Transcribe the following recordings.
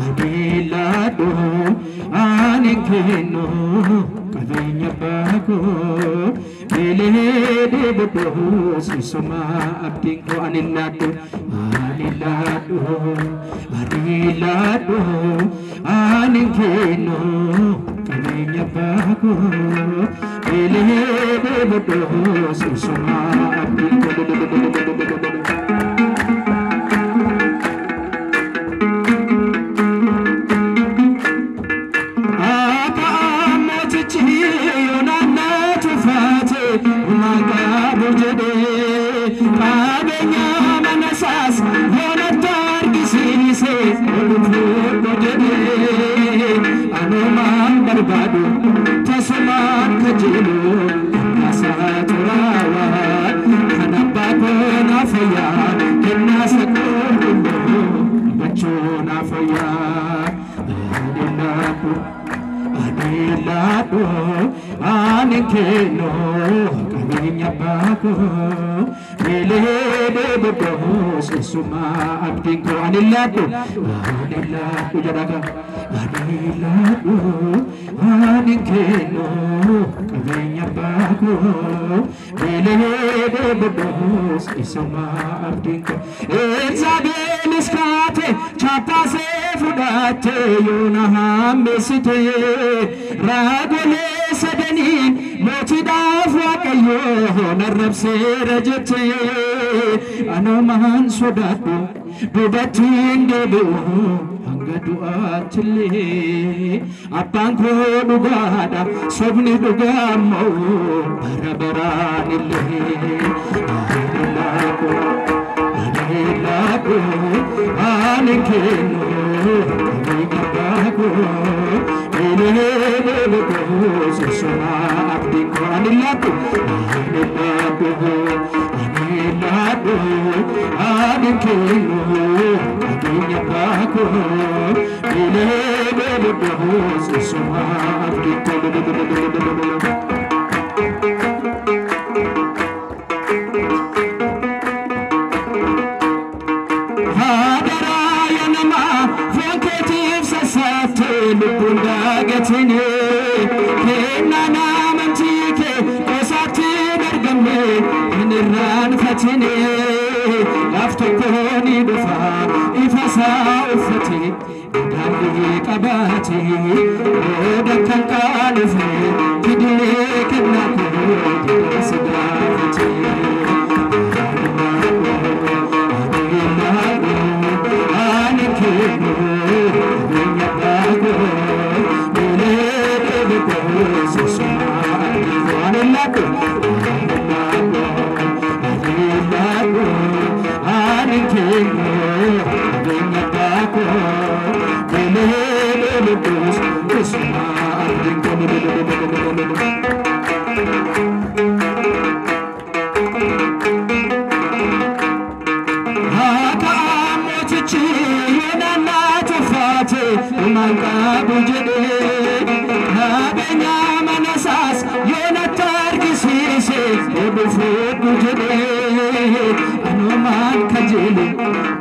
Adilado, Anikino, Kadanya Bako, Elede Bodo, Sisoma, Abdinko, Anilado, Adilado, Anikino, Kadanya Bako, Elede Bodo, Sisoma, Abdinko. Anikeno, Kaminya Bako, Elede Bodo, Sisuma, Abdinko, Anilado, Jadaga, Anilado, Anikeno, Kaminya Bako, Elede Bodo, Sisuma, Abdinko, Isabel Iskate, Chapase Fudate, Yonaham Mesite, Ragole. Sedenin motidaf waqayyo narrab serajete anoman sodatu dubatin debu hanga du'atille abban ko dugada sobni dugamo barabaranille adilako anikeno amigako Sisoma Abdinko Anilado, Anilado, Anikeno, Adinya Bako, Elede Sisoma Abdinko.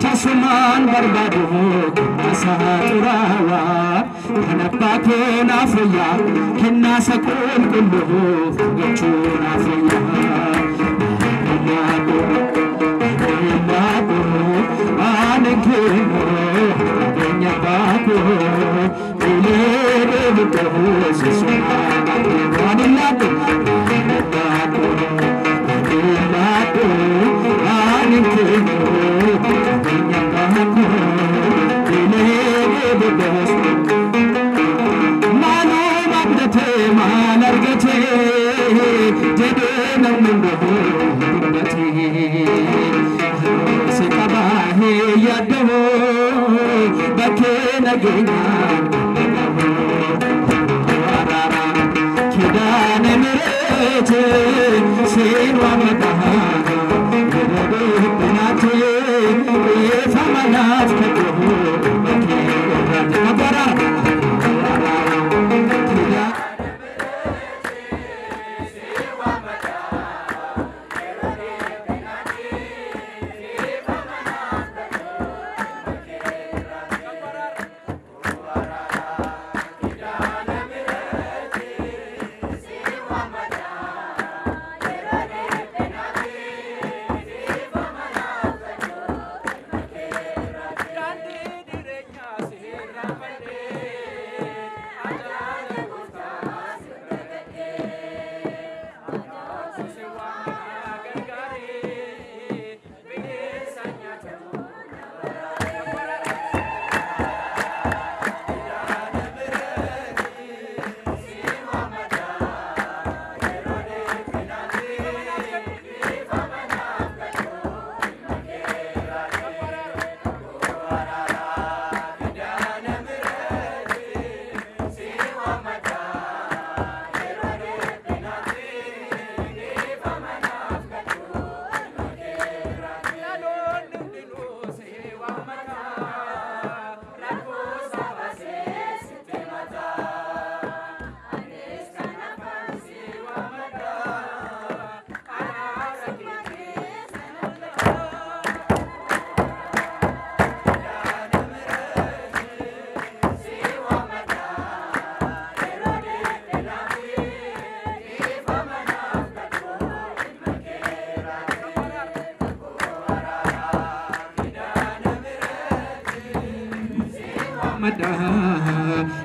Tasuman barbado asaturawa kanapakon afya kinasa kon kullu gachun afya anekeno denya bako ele muto sisuma anilado anekeno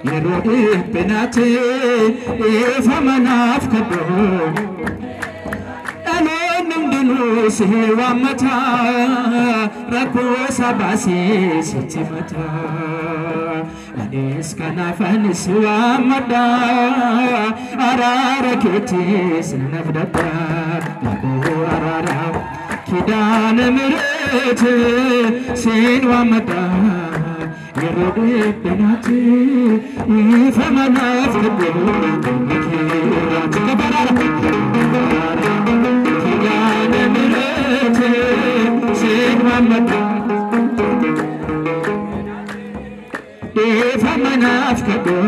يرود بناتي فمناف كدو ألون دنو سهوا متا ركو سباسي ستمتا أنيس كنا فنسوا مدا أراركتي سنفدتا لكو أرارا كدان مريت سنوا مدا يرد بناتي فمناف كدو فمناف كدو